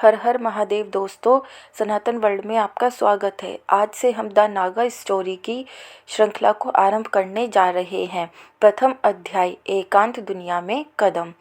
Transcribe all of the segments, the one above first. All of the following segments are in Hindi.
हर हर महादेव दोस्तों, सनातन वर्ल्ड में आपका स्वागत है। आज से हम द नागा स्टोरी की श्रृंखला को आरंभ करने जा रहे हैं। प्रथम अध्याय, एकांत दुनिया में कदम।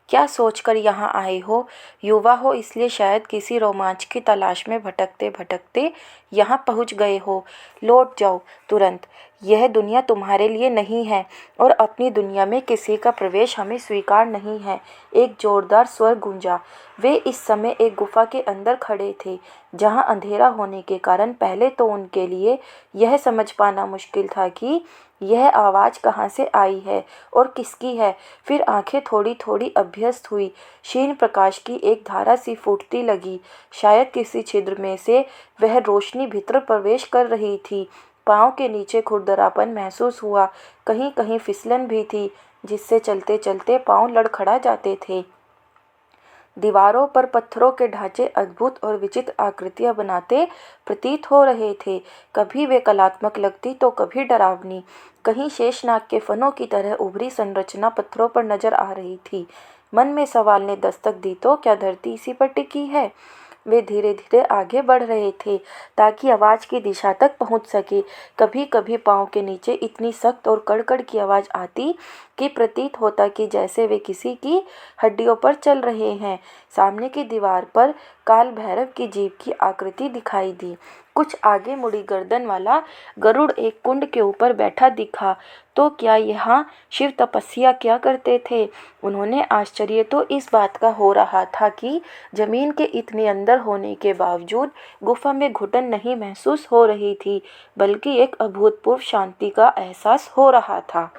क्या सोचकर यहाँ आए हो? युवा हो इसलिए शायद किसी रोमांच की तलाश में भटकते भटकते यहाँ पहुँच गए हो। लौट जाओ तुरंत, यह दुनिया तुम्हारे लिए नहीं है और अपनी दुनिया में किसी का प्रवेश हमें स्वीकार नहीं है। एक जोरदार स्वर गूंजा। वे इस समय एक गुफा के अंदर खड़े थे, जहां अंधेरा होने के कारण पहले तो उनके लिए यह समझ पाना मुश्किल था कि यह आवाज़ कहाँ से आई है और किसकी है। फिर आंखें थोड़ी थोड़ी अभ्यस्त हुई। क्षीण प्रकाश की एक धारा सी फूटती लगी। शायद किसी छिद्र में से वह रोशनी भीतर प्रवेश कर रही थी। पाँव के नीचे खुरदरापन महसूस हुआ। कहीं कहीं फिसलन भी थी, जिससे चलते चलते पाँव लड़खड़ा जाते थे। दीवारों पर पत्थरों के ढांचे अद्भुत और विचित्र आकृतियां बनाते प्रतीत हो रहे थे। कभी वे कलात्मक लगती तो कभी डरावनी। कहीं शेषनाग के फनों की तरह उभरी संरचना पत्थरों पर नजर आ रही थी। मन में सवाल ने दस्तक दी, तो क्या धरती इसी पर टिकी है? वे धीरे धीरे आगे बढ़ रहे थे ताकि आवाज़ की दिशा तक पहुंच सके। कभी कभी पाँव के नीचे इतनी सख्त और कड़कड़ की आवाज़ आती कि प्रतीत होता कि जैसे वे किसी की हड्डियों पर चल रहे हैं। सामने की दीवार पर काल भैरव की जीभ की आकृति दिखाई दी। कुछ आगे मुड़ी गर्दन वाला गरुड़ एक कुंड के ऊपर बैठा दिखा। तो क्या यहाँ शिव तपस्या क्या करते थे? उन्होंने आश्चर्य तो इस बात का हो रहा था कि जमीन के इतने अंदर होने के बावजूद गुफा में घुटन नहीं महसूस हो रही थी, बल्कि एक अभूतपूर्व शांति का एहसास हो रहा था।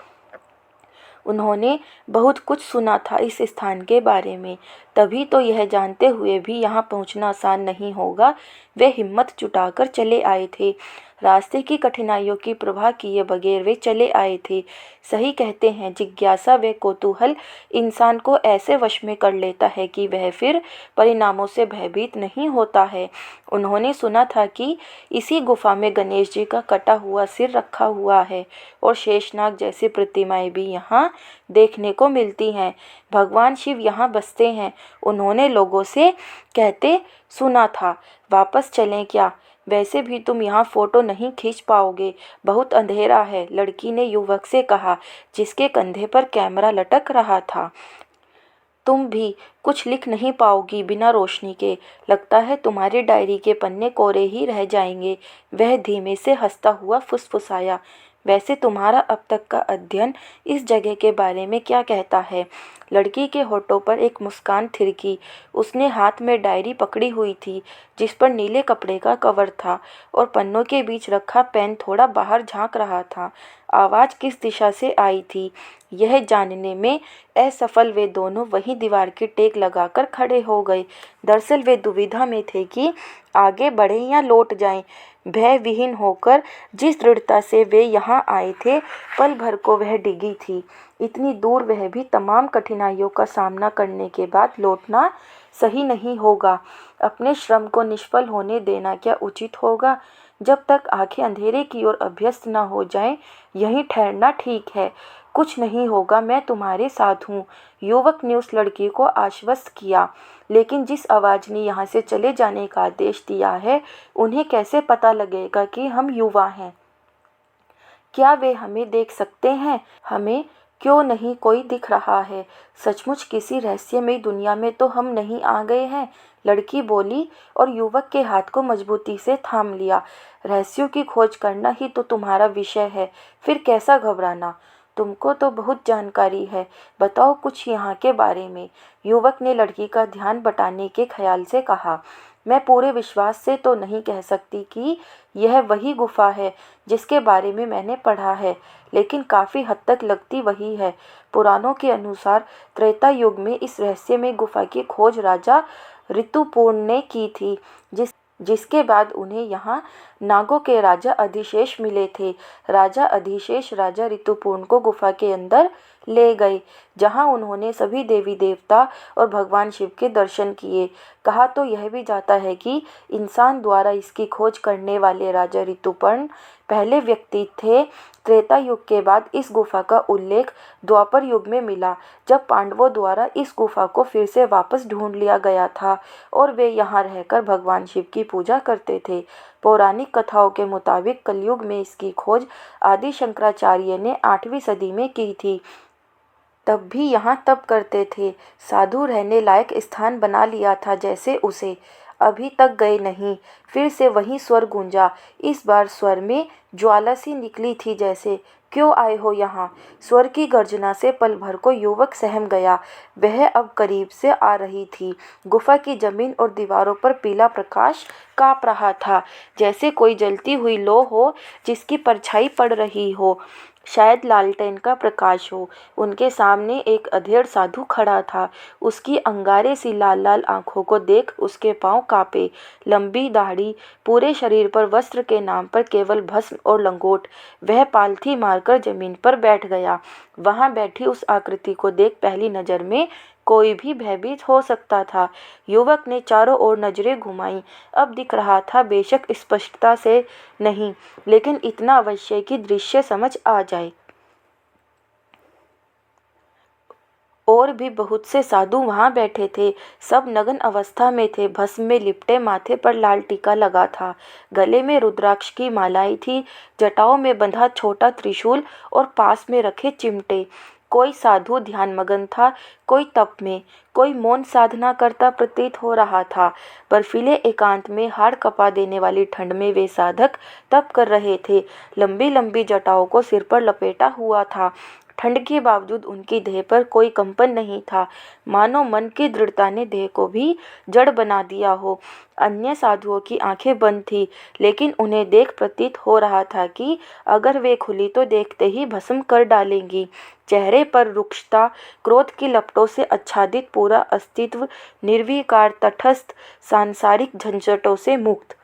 उन्होंने बहुत कुछ सुना था इस स्थान के बारे में, तभी तो यह जानते हुए भी यहाँ पहुँचना आसान नहीं होगा, वे हिम्मत जुटाकर चले आए थे। रास्ते की कठिनाइयों की परवाह किए बगैर वे चले आए थे। सही कहते हैं, जिज्ञासा व कौतूहल इंसान को ऐसे वश में कर लेता है कि वह फिर परिणामों से भयभीत नहीं होता है। उन्होंने सुना था कि इसी गुफा में गणेश जी का कटा हुआ सिर रखा हुआ है और शेषनाग जैसी प्रतिमाएं भी यहाँ देखने को मिलती हैं। भगवान शिव यहाँ बसते हैं, उन्होंने लोगों से कहते सुना था। वापस चलें क्या? वैसे भी तुम यहाँ फोटो नहीं खींच पाओगे, बहुत अंधेरा है, लड़की ने युवक से कहा, जिसके कंधे पर कैमरा लटक रहा था। तुम भी कुछ लिख नहीं पाओगी बिना रोशनी के। लगता है तुम्हारी डायरी के पन्ने कोरे ही रह जाएंगे। वह धीमे से हंसता हुआ फुसफुसाया। वैसे तुम्हारा अब तक का अध्ययन इस जगह के बारे में क्या कहता है? लड़की के होठों पर एक मुस्कान थिरकी। उसने हाथ में डायरी पकड़ी हुई थी, जिस पर नीले कपड़े का कवर था और पन्नों के बीच रखा पेन थोड़ा बाहर झांक रहा था। आवाज़ किस दिशा से आई थी, यह जानने में असफल वे दोनों वहीं दीवार की टेक लगाकर खड़े हो गए। दरअसल वे दुविधा में थे कि आगे बढ़ें या लौट जाएं। भय विहीन होकर जिस दृढ़ता से वे यहाँ आए थे, पल भर को वह डिगी थी। इतनी दूर, वह भी तमाम कठिनाइयों का सामना करने के बाद लौटना सही नहीं होगा। अपने श्रम को निष्फल होने देना क्या उचित होगा? जब तक आंखें अंधेरे की ओर अभ्यस्त न हो जाएं, यहीं ठहरना ठीक है। कुछ नहीं होगा, मैं तुम्हारे साथ हूँ, युवक ने उस लड़की को आश्वस्त किया। लेकिन जिस आवाज़ ने यहाँ से चले जाने का आदेश दिया है, उन्हें कैसे पता लगेगा कि हम युवा हैं? क्या वे हमें देख सकते हैं? हमें क्यों नहीं कोई दिख रहा है? सचमुच किसी रहस्यमयी दुनिया में तो हम नहीं आ गए हैं? लड़की बोली और युवक के हाथ को मजबूती से थाम लिया। रहस्यों की खोज करना ही तो तुम्हारा विषय है, फिर कैसा घबराना? तुमको तो बहुत जानकारी है, बताओ कुछ यहाँ के बारे में। युवक ने लड़की का ध्यान बटाने के ख्याल से कहा। मैं पूरे विश्वास से तो नहीं कह सकती कि यह वही गुफा है जिसके बारे में मैंने पढ़ा है, लेकिन काफ़ी हद तक लगती वही है। पुराणों के अनुसार त्रेता युग में इस रहस्यमय गुफा की खोज राजा ऋतुपूर्ण ने की थी, जिसके बाद उन्हें यहाँ नागों के राजा अधिशेष मिले थे। राजा अधिशेष राजा ऋतुपूर्ण को गुफा के अंदर ले गए, जहाँ उन्होंने सभी देवी देवता और भगवान शिव के दर्शन किए। कहा तो यह भी जाता है कि इंसान द्वारा इसकी खोज करने वाले राजा ऋतुपर्ण पहले व्यक्ति थे। त्रेता युग के बाद इस गुफा का उल्लेख द्वापर युग में मिला, जब पांडवों द्वारा इस गुफा को फिर से वापस ढूंढ लिया गया था और वे यहाँ रहकर भगवान शिव की पूजा करते थे। पौराणिक कथाओं के मुताबिक कलयुग में इसकी खोज आदि शंकराचार्य ने 8वीं सदी में की थी। तब भी यहाँ तप करते थे। साधु रहने लायक स्थान बना लिया था जैसे उसे। अभी तक गए नहीं। फिर से वही स्वर गूंजा। इस बार स्वर में ज्वाला सी निकली थी जैसे। क्यों आए हो यहाँ? स्वर की गर्जना से पल भर को युवक सहम गया। वह अब करीब से आ रही थी। गुफा की जमीन और दीवारों पर पीला प्रकाश काँप रहा था, जैसे कोई जलती हुई लौ हो जिसकी परछाई पड़ रही हो। शायद लालटेन का प्रकाश हो। उनके सामने एक अधेड़ साधु खड़ा था। उसकी अंगारे सी लाल लाल आंखों को देख उसके पांव कांपे। लंबी दाढ़ी, पूरे शरीर पर वस्त्र के नाम पर केवल भस्म और लंगोट। वह पालथी मारकर जमीन पर बैठ गया। वहां बैठी उस आकृति को देख पहली नजर में कोई भी भयभीत हो सकता था। युवक ने चारों ओर नजरें घुमाईं। अब दिख रहा था, बेशक स्पष्टता से नहीं, लेकिन इतना अवश्य कि दृश्य समझ आ जाए। और भी बहुत से साधु वहां बैठे थे। सब नग्न अवस्था में थे। भस्म में लिपटे, माथे पर लाल टीका लगा था। गले में रुद्राक्ष की मालाएं थी। जटाओं में बंधा छोटा त्रिशूल और पास में रखे चिमटे। कोई साधु ध्यानमग्न था, कोई तप में, कोई मौन साधना करता प्रतीत हो रहा था। बर्फीले एकांत में हाड़ कपा देने वाली ठंड में वे साधक तप कर रहे थे। लंबी लंबी जटाओं को सिर पर लपेटा हुआ था। ठंड के बावजूद उनकी देह पर कोई कंपन नहीं था, मानो मन की दृढ़ता ने देह को भी जड़ बना दिया हो। अन्य साधुओं की आंखें बंद थी, लेकिन उन्हें देख प्रतीत हो रहा था कि अगर वे खुली तो देखते ही भस्म कर डालेंगी। चेहरे पर रुक्षता, क्रोध की लपटों से आच्छादित पूरा अस्तित्व, निर्विकार, तटस्थ, सांसारिक झंझटों से मुक्त।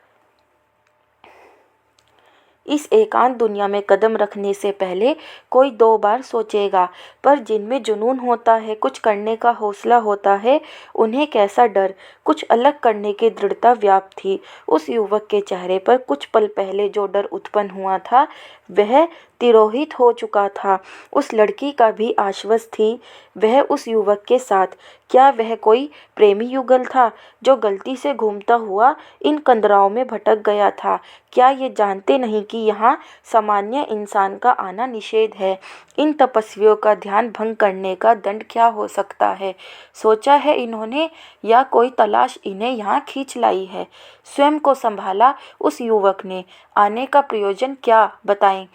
इस एकांत दुनिया में कदम रखने से पहले कोई 2 बार सोचेगा। पर जिनमें जुनून होता है, कुछ करने का हौसला होता है, उन्हें कैसा डर, कुछ अलग करने की दृढ़ता व्याप्त थी। उस युवक के चेहरे पर कुछ पल पहले जो डर उत्पन्न हुआ था, वह तिरोहित हो चुका था। उस लड़की का भी आश्वस्त थी वह उस युवक के साथ। क्या वह कोई प्रेमी युगल था जो गलती से घूमता हुआ इन कंदराओं में भटक गया था? क्या ये जानते नहीं कि यहाँ सामान्य इंसान का आना निषेध है? इन तपस्वियों का ध्यान भंग करने का दंड क्या हो सकता है? सोचा है इन्होंने, या कोई तलाश इन्हें यहाँ खींच लाई है? स्वयं को संभाला उस युवक ने। आने का प्रयोजन क्या, बताएं?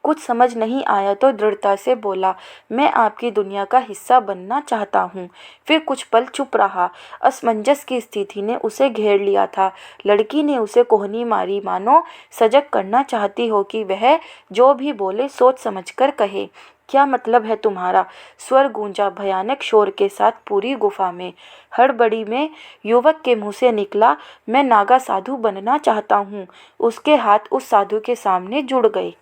कुछ समझ नहीं आया तो दृढ़ता से बोला, मैं आपकी दुनिया का हिस्सा बनना चाहता हूँ। फिर कुछ पल चुप रहा। असमंजस की स्थिति ने उसे घेर लिया था। लड़की ने उसे कोहनी मारी, मानो सजग करना चाहती हो कि वह जो भी बोले सोच समझकर कहे। क्या मतलब है तुम्हारा? स्वर गूंजा भयानक शोर के साथ पूरी गुफा में। हड़बड़ी में युवक के मुंह से निकला, मैं नागा साधु बनना चाहता हूँ। उसके हाथ उस साधु के सामने जुड़ गए।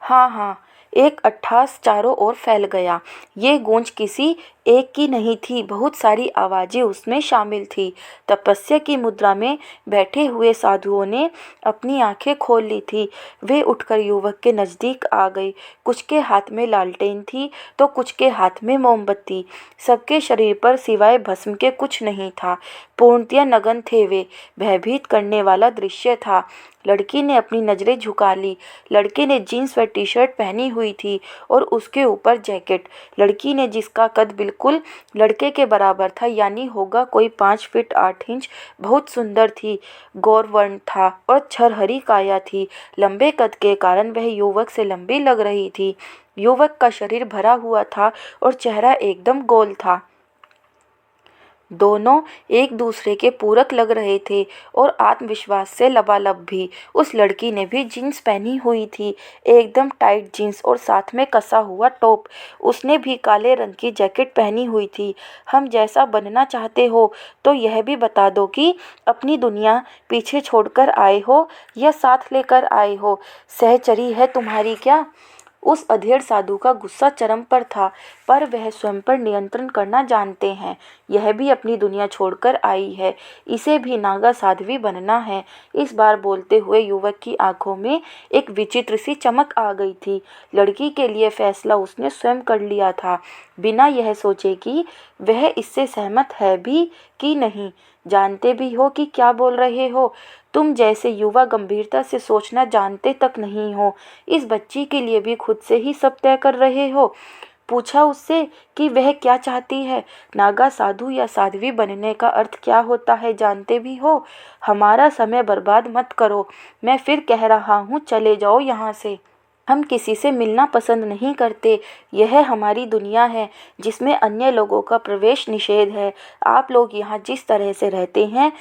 हाँ हाँ, एक अट्ठास चारों ओर फैल गया। ये गूंज किसी एक की नहीं थी, बहुत सारी आवाज़ें उसमें शामिल थी। तपस्या की मुद्रा में बैठे हुए साधुओं ने अपनी आंखें खोल ली थी। वे उठकर युवक के नज़दीक आ गए। कुछ के हाथ में लालटेन थी तो कुछ के हाथ में मोमबत्ती। सबके शरीर पर सिवाय भस्म के कुछ नहीं था। पूर्णतया नग्न थे वे। भयभीत करने वाला दृश्य था। लड़की ने अपनी नज़रें झुका ली। लड़के ने जीन्स व टी शर्ट पहनी हुई थी और उसके ऊपर जैकेट। लड़की ने, जिसका कद बिल्कुल लड़के के बराबर था, यानी होगा कोई 5 फीट 8 इंच, बहुत सुंदर थी। गौरवर्ण था और छरहरी काया थी। लंबे कद के कारण वह युवक से लंबी लग रही थी। युवक का शरीर भरा हुआ था और चेहरा एकदम गोल था। दोनों एक दूसरे के पूरक लग रहे थे और आत्मविश्वास से लबालब भी। उस लड़की ने भी जीन्स पहनी हुई थी, एकदम टाइट जीन्स और साथ में कसा हुआ टॉप। उसने भी काले रंग की जैकेट पहनी हुई थी। हम जैसा बनना चाहते हो तो यह भी बता दो कि अपनी दुनिया पीछे छोड़कर आए हो या साथ लेकर आए हो? सहचरी है तुम्हारी क्या? उस अधेड़ साधु का गुस्सा चरम पर था, पर वह स्वयं पर नियंत्रण करना जानते हैं। यह भी अपनी दुनिया छोड़कर आई है, इसे भी नागा साध्वी बनना है। इस बार बोलते हुए युवक की आंखों में एक विचित्र सी चमक आ गई थी। लड़की के लिए फैसला उसने स्वयं कर लिया था, बिना यह सोचे कि वह इससे सहमत है भी कि नहीं। जानते भी हो कि क्या बोल रहे हो? तुम जैसे युवा गंभीरता से सोचना जानते तक नहीं हो। इस बच्ची के लिए भी खुद से ही सब तय कर रहे हो। पूछा उससे कि वह क्या चाहती है। नागा साधु या साध्वी बनने का अर्थ क्या होता है जानते भी हो? हमारा समय बर्बाद मत करो, मैं फिर कह रहा हूँ, चले जाओ यहाँ से। हम किसी से मिलना पसंद नहीं करते। यह हमारी दुनिया है जिसमें अन्य लोगों का प्रवेश निषेध है। आप लोग यहाँ जिस तरह से रहते हैं,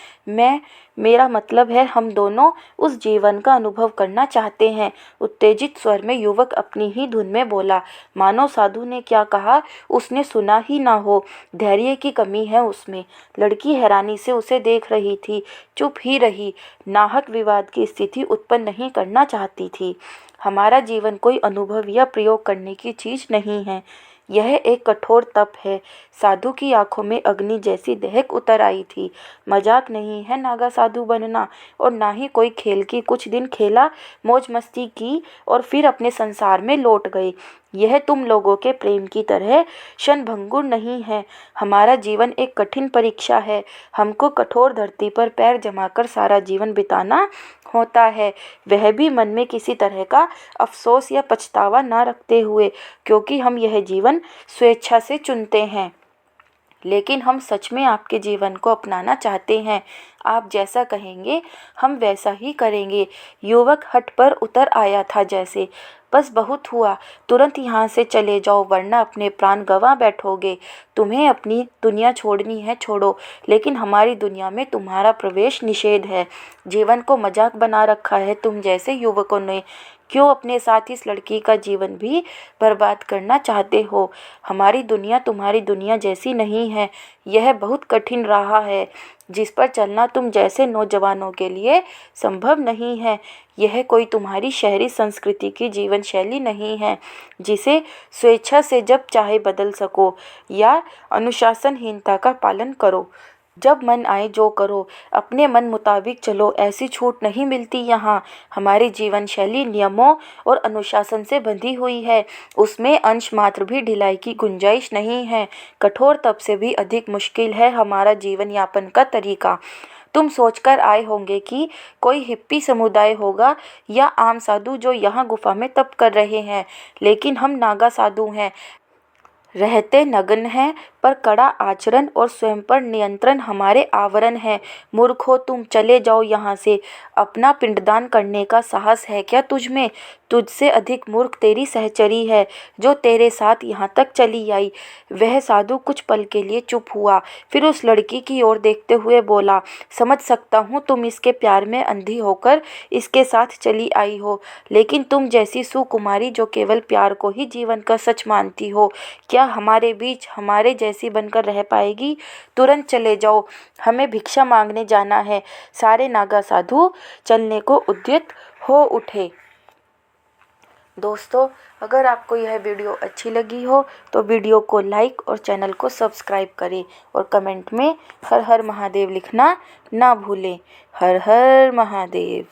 मेरा मतलब है हम दोनों उस जीवन का अनुभव करना चाहते हैं। उत्तेजित स्वर में युवक अपनी ही धुन में बोला, मानो साधु ने क्या कहा उसने सुना ही ना हो। धैर्य की कमी है उसमें। लड़की हैरानी से उसे देख रही थी, चुप ही रही। नाहक विवाद की स्थिति उत्पन्न नहीं करना चाहती थी। हमारा जीवन कोई अनुभव या प्रयोग करने की चीज नहीं है, यह एक कठोर तप है। साधु की आंखों में अग्नि जैसी दहक उतर आई थी। मजाक नहीं है नागा साधु बनना, और ना ही कोई खेल की। कुछ दिन खेला, मौज मस्ती की और फिर अपने संसार में लौट गए। यह तुम लोगों के प्रेम की तरह क्षणभंगुर नहीं है। हमारा जीवन एक कठिन परीक्षा है। हमको कठोर धरती पर पैर जमाकर सारा जीवन बिताना होता है, वह भी मन में किसी तरह का अफसोस या पछतावा न रखते हुए, क्योंकि हम यह जीवन स्वेच्छा से चुनते हैं। लेकिन हम सच में आपके जीवन को अपनाना चाहते हैं। आप जैसा कहेंगे हम वैसा ही करेंगे। युवक हट पर उतर आया था जैसे। बस बहुत हुआ, तुरंत यहाँ से चले जाओ वरना अपने प्राण गंवा बैठोगे। तुम्हें अपनी दुनिया छोड़नी है छोड़ो, लेकिन हमारी दुनिया में तुम्हारा प्रवेश निषेध है। जीवन को मजाक बना रखा है तुम जैसे युवकों ने। क्यों अपने साथ इस लड़की का जीवन भी बर्बाद करना चाहते हो? हमारी दुनिया तुम्हारी दुनिया जैसी नहीं है। यह बहुत कठिन राह है जिस पर चलना तुम जैसे नौजवानों के लिए संभव नहीं है। यह कोई तुम्हारी शहरी संस्कृति की जीवन शैली नहीं है जिसे स्वेच्छा से जब चाहे बदल सको, या अनुशासनहीनता का पालन करो। जब मन आए जो करो, अपने मन मुताबिक चलो, ऐसी छूट नहीं मिलती यहाँ। हमारी जीवन शैली नियमों और अनुशासन से बंधी हुई है, उसमें अंश मात्र भी ढिलाई की गुंजाइश नहीं है। कठोर तप से भी अधिक मुश्किल है हमारा जीवन यापन का तरीका। तुम सोचकर आए होंगे कि कोई हिप्पी समुदाय होगा या आम साधु जो यहाँ गुफा में तप कर रहे हैं, लेकिन हम नागा साधु हैं। रहते नग्न हैं, पर कड़ा आचरण और स्वयं पर नियंत्रण हमारे आवरण है। मूर्ख हो तुम, चले जाओ यहाँ से। अपना पिंडदान करने का साहस है क्या तुझ में? तुझसे अधिक मूर्ख तेरी सहचरी है जो तेरे साथ यहाँ तक चली आई। वह साधु कुछ पल के लिए चुप हुआ, फिर उस लड़की की ओर देखते हुए बोला, समझ सकता हूँ तुम इसके प्यार में अंधी होकर इसके साथ चली आई हो, लेकिन तुम जैसी सुकुमारी जो केवल प्यार को ही जीवन का सच मानती हो, क्या हमारे बीच हमारे जैसी बनकर रह पाएगी? तुरंत चले जाओ, हमें भिक्षा मांगने जाना है। सारे नागा साधु चलने को उद्यत हो उठे। दोस्तों, अगर आपको यह वीडियो अच्छी लगी हो तो वीडियो को लाइक और चैनल को सब्सक्राइब करें और कमेंट में हर हर महादेव लिखना ना भूलें। हर हर महादेव।